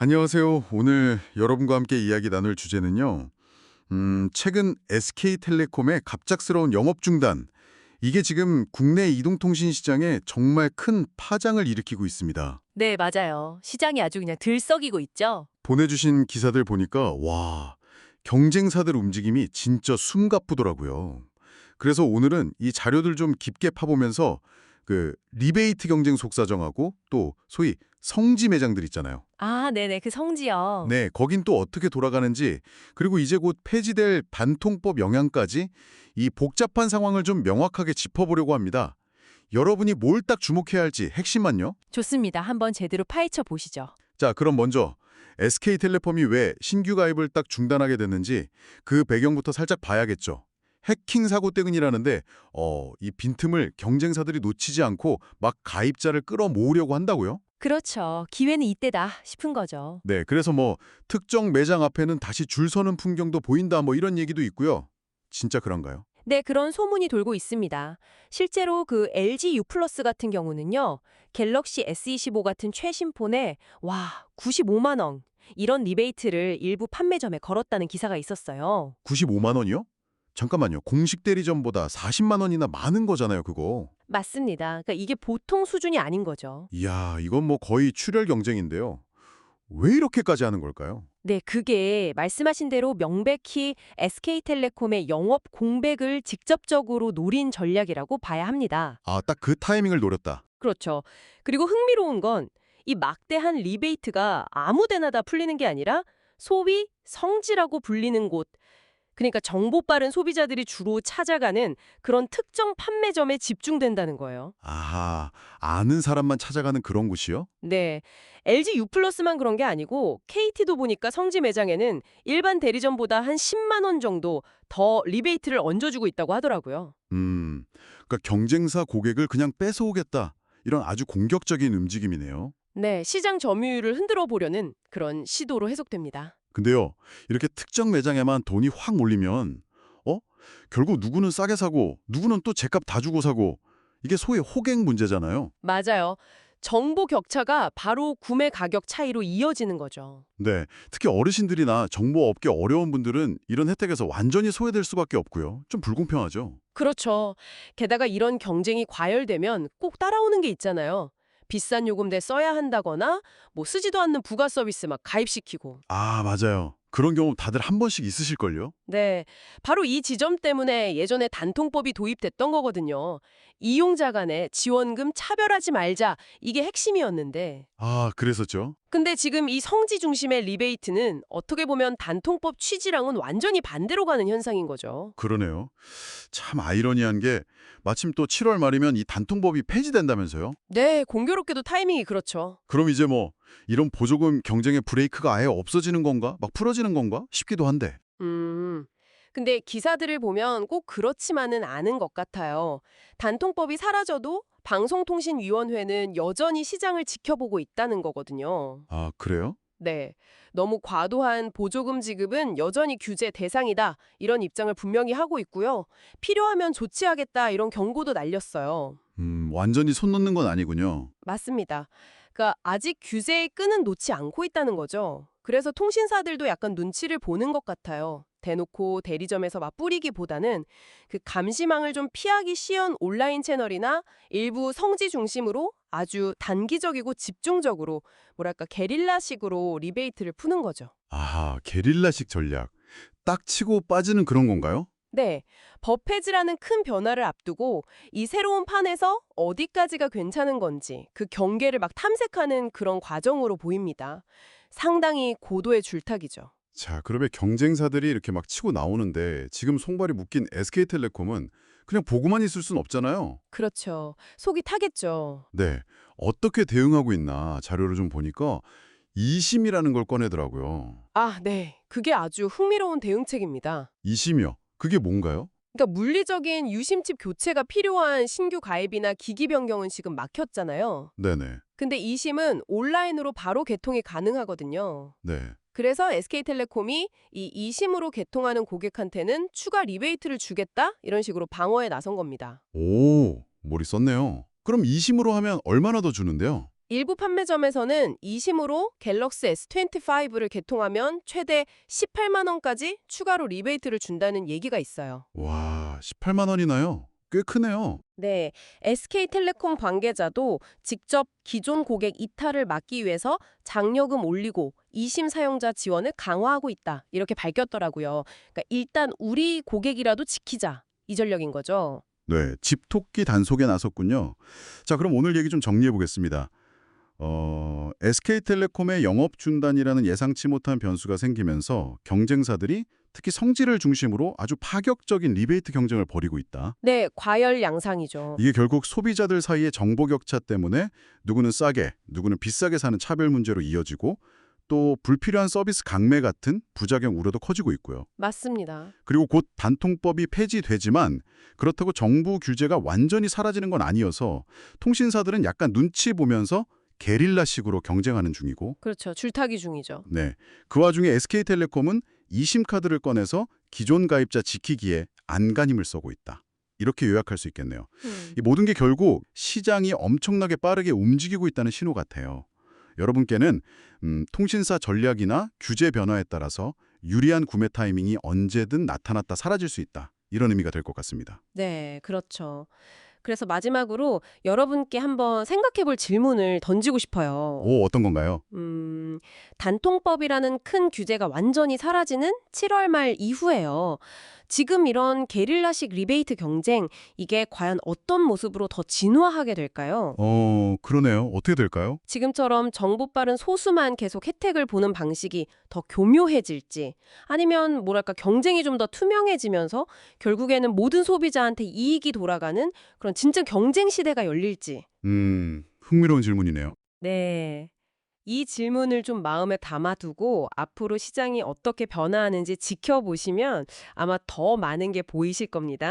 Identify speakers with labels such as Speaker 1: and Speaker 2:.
Speaker 1: 안녕하세요. 오늘 여러분과 함께 이야기 나눌 주제는요. 최근 SK텔레콤의 갑작스러운 영업 중단. 이게 지금 국내 이동통신 시장에 정말 큰 파장을 일으키고 있습니다.
Speaker 2: 네, 맞아요. 시장이 아주 그냥 들썩이고 있죠.
Speaker 1: 보내주신 기사들 보니까 와, 경쟁사들 움직임이 진짜 숨가쁘더라고요. 그래서 오늘은 이 자료들 좀 깊게 파보면서 그 리베이트 경쟁 속사정하고 또 소위 성지 매장들 있잖아요.
Speaker 2: 아, 네네. 그 성지요.
Speaker 1: 네, 거긴 또 어떻게 돌아가는지, 그리고 이제 곧 폐지될 반통법 영향까지 이 복잡한 상황을 좀 명확하게 짚어보려고 합니다. 여러분이 뭘 딱 주목해야 할지 핵심만요.
Speaker 2: 좋습니다. 한번 제대로 파헤쳐 보시죠.
Speaker 1: 자, 그럼 먼저 SK텔레콤이 왜 신규 가입을 딱 중단하게 됐는지 그 배경부터 살짝 봐야겠죠. 해킹 사고 때문이라는데 이 빈틈을 경쟁사들이 놓치지 않고 막 가입자를 끌어모으려고 한다고요?
Speaker 2: 그렇죠. 기회는 이때다 싶은 거죠.
Speaker 1: 네, 그래서 뭐 특정 매장 앞에는 다시 줄 서는 풍경도 보인다 뭐 이런 얘기도 있고요. 진짜 그런가요?
Speaker 2: 네, 그런 소문이 돌고 있습니다. 실제로 그 LG U 플러스 같은 경우는요. 갤럭시 S25 같은 최신 폰에 95만 원 이런 리베이트를 일부 판매점에 걸었다는 기사가 있었어요.
Speaker 1: 95만 원이요? 잠깐만요. 공식 대리점보다 40만 원이나 많은 거잖아요, 그거.
Speaker 2: 맞습니다. 그러니까 이게 보통 수준이 아닌 거죠.
Speaker 1: 이야, 이건 뭐 거의 출혈 경쟁인데요. 왜 이렇게까지 하는 걸까요?
Speaker 2: 네, 그게 말씀하신 대로 명백히 SK텔레콤의 영업 공백을 직접적으로 노린 전략이라고 봐야 합니다.
Speaker 1: 아, 딱 그 타이밍을 노렸다.
Speaker 2: 그렇죠. 그리고 흥미로운 건 이 막대한 리베이트가 아무 데나 다 풀리는 게 아니라 소위 성지라고 불리는 곳, 그러니까 정보 빠른 소비자들이 주로 찾아가는 그런 특정 판매점에 집중된다는 거예요.
Speaker 1: 아하, 아는 사람만 찾아가는 그런 곳이요?
Speaker 2: 네. LG U 플러스만 그런 게 아니고 KT도 보니까 성지 매장에는 일반 대리점보다 한 10만 원 정도 더 리베이트를 얹어주고 있다고 하더라고요.
Speaker 1: 그러니까 경쟁사 고객을 그냥 뺏어오겠다. 이런 아주 공격적인 움직임이네요.
Speaker 2: 네, 시장 점유율을 흔들어 보려는 그런 시도로 해석됩니다.
Speaker 1: 근데요, 이렇게 특정 매장에만 돈이 확 몰리면, 어? 결국 누구는 싸게 사고, 누구는 또 제값 다 주고 사고, 이게 소위 호갱 문제잖아요.
Speaker 2: 맞아요. 정보 격차가 바로 구매 가격 차이로 이어지는 거죠.
Speaker 1: 네, 특히 어르신들이나 정보 얻기 어려운 분들은 이런 혜택에서 완전히 소외될 수밖에 없고요. 좀 불공평하죠.
Speaker 2: 그렇죠. 게다가 이런 경쟁이 과열되면 꼭 따라오는 게 있잖아요. 비싼 요금 내 써야 한다거나 뭐 쓰지도 않는 부가 서비스 막 가입시키고.
Speaker 1: 아, 맞아요. 그런 경우 다들 한 번씩 있으실걸요?
Speaker 2: 네, 바로 이 지점 때문에 예전에 단통법이 도입됐던 거거든요. 이용자 간에 지원금 차별하지 말자, 이게 핵심이었는데.
Speaker 1: 아, 그랬었죠.
Speaker 2: 근데 지금 이 성지 중심의 리베이트는 어떻게 보면 단통법 취지랑은 완전히 반대로 가는 현상인 거죠.
Speaker 1: 그러네요. 참 아이러니한 게 마침 또 7월 말이면 이 단통법이 폐지된다면서요?
Speaker 2: 네, 공교롭게도 타이밍이 그렇죠.
Speaker 1: 그럼 이제 뭐 이런 보조금 경쟁의 브레이크가 아예 없어지는 건가? 막 풀어지는 건가? 싶기도 한데.
Speaker 2: 음. 근데 기사들을 보면 꼭 그렇지만은 않은 것 같아요. 단통법이 사라져도 방송통신위원회는 여전히 시장을 지켜보고 있다는 거거든요.
Speaker 1: 아, 그래요?
Speaker 2: 네. 너무 과도한 보조금 지급은 여전히 규제 대상이다. 이런 입장을 분명히 하고 있고요. 필요하면 조치하겠다. 이런 경고도 날렸어요.
Speaker 1: 완전히 손 놓는 건 아니군요.
Speaker 2: 맞습니다. 그러니까 아직 규제의 끈은 놓지 않고 있다는 거죠. 그래서 통신사들도 약간 눈치를 보는 것 같아요. 대놓고 대리점에서 막 뿌리기보다는 그 감시망을 좀 피하기 쉬운 온라인 채널이나 일부 성지 중심으로 아주 단기적이고 집중적으로 뭐랄까 게릴라식으로 리베이트를 푸는 거죠.
Speaker 1: 아하, 게릴라식 전략. 딱 치고 빠지는 그런 건가요?
Speaker 2: 네, 법 폐지라는 큰 변화를 앞두고 이 새로운 판에서 어디까지가 괜찮은 건지 그 경계를 막 탐색하는 그런 과정으로 보입니다. 상당히 고도의 줄타기죠.
Speaker 1: 자, 그러면 경쟁사들이 이렇게 막 치고 나오는데 지금 손발이 묶인 SK텔레콤은 그냥 보고만 있을 순 없잖아요.
Speaker 2: 그렇죠. 속이 타겠죠.
Speaker 1: 네. 어떻게 대응하고 있나 자료를 좀 보니까 이심이라는 걸 꺼내더라고요.
Speaker 2: 아, 네. 그게 아주 흥미로운 대응책입니다.
Speaker 1: 이심이요? 그게 뭔가요?
Speaker 2: 그러니까 물리적인 유심칩 교체가 필요한 신규 가입이나 기기 변경은 지금 막혔잖아요.
Speaker 1: 네네.
Speaker 2: 근데 이심은 온라인으로 바로 개통이 가능하거든요.
Speaker 1: 네.
Speaker 2: 그래서 SK텔레콤이 이 이심으로 개통하는 고객한테는 추가 리베이트를 주겠다? 이런 식으로 방어에 나선 겁니다.
Speaker 1: 오, 머리 썼네요. 그럼 이심으로 하면 얼마나 더 주는데요?
Speaker 2: 일부 판매점에서는 이심으로 갤럭시 S25를 개통하면 최대 18만 원까지 추가로 리베이트를 준다는 얘기가 있어요.
Speaker 1: 와, 18만 원이나요? 꽤 크네요.
Speaker 2: 네, SK텔레콤 관계자도 직접 기존 고객 이탈을 막기 위해서 장려금 올리고 이심 사용자 지원을 강화하고 있다. 이렇게 밝혔더라고요. 그러니까 일단 우리 고객이라도 지키자. 이 전략인 거죠.
Speaker 1: 네, 집토끼 단속에 나섰군요. 자, 그럼 오늘 얘기 좀 정리해 보겠습니다. SK텔레콤의 영업 중단이라는 예상치 못한 변수가 생기면서 경쟁사들이 특히 성질을 중심으로 아주 파격적인 리베이트 경쟁을 벌이고 있다.
Speaker 2: 네, 과열 양상이죠.
Speaker 1: 이게 결국 소비자들 사이의 정보 격차 때문에 누구는 싸게, 누구는 비싸게 사는 차별 문제로 이어지고 또 불필요한 서비스 강매 같은 부작용 우려도 커지고 있고요.
Speaker 2: 맞습니다.
Speaker 1: 그리고 곧 단통법이 폐지되지만 그렇다고 정부 규제가 완전히 사라지는 건 아니어서 통신사들은 약간 눈치 보면서 게릴라식으로 경쟁하는 중이고
Speaker 2: 그렇죠. 줄타기 중이죠.
Speaker 1: 네, 그 와중에 SK텔레콤은 이심 카드를 꺼내서 기존 가입자 지키기에 안간힘을 써고 있다. 이렇게 요약할 수 있겠네요. 이 모든 게 결국 시장이 엄청나게 빠르게 움직이고 있다는 신호 같아요. 여러분께는 통신사 전략이나 규제 변화에 따라서 유리한 구매 타이밍이 언제든 나타났다 사라질 수 있다. 이런 의미가 될 것 같습니다.
Speaker 2: 네, 그렇죠. 그래서 마지막으로 여러분께 한번 생각해 볼 질문을 던지고 싶어요.
Speaker 1: 오, 어떤 건가요?
Speaker 2: 단통법이라는 큰 규제가 완전히 사라지는 7월 말 이후에요. 지금 이런 게릴라식 리베이트 경쟁, 이게 과연 어떤 모습으로 더 진화하게 될까요?
Speaker 1: 그러네요. 어떻게 될까요?
Speaker 2: 지금처럼 정보 빠른 소수만 계속 혜택을 보는 방식이 더 교묘해질지, 아니면 뭐랄까 경쟁이 좀 더 투명해지면서 결국에는 모든 소비자한테 이익이 돌아가는 그런 진짜 경쟁 시대가 열릴지.
Speaker 1: 흥미로운 질문이네요.
Speaker 2: 네. 이 질문을 좀 마음에 담아두고 앞으로 시장이 어떻게 변화하는지 지켜보시면 아마 더 많은 게 보이실 겁니다.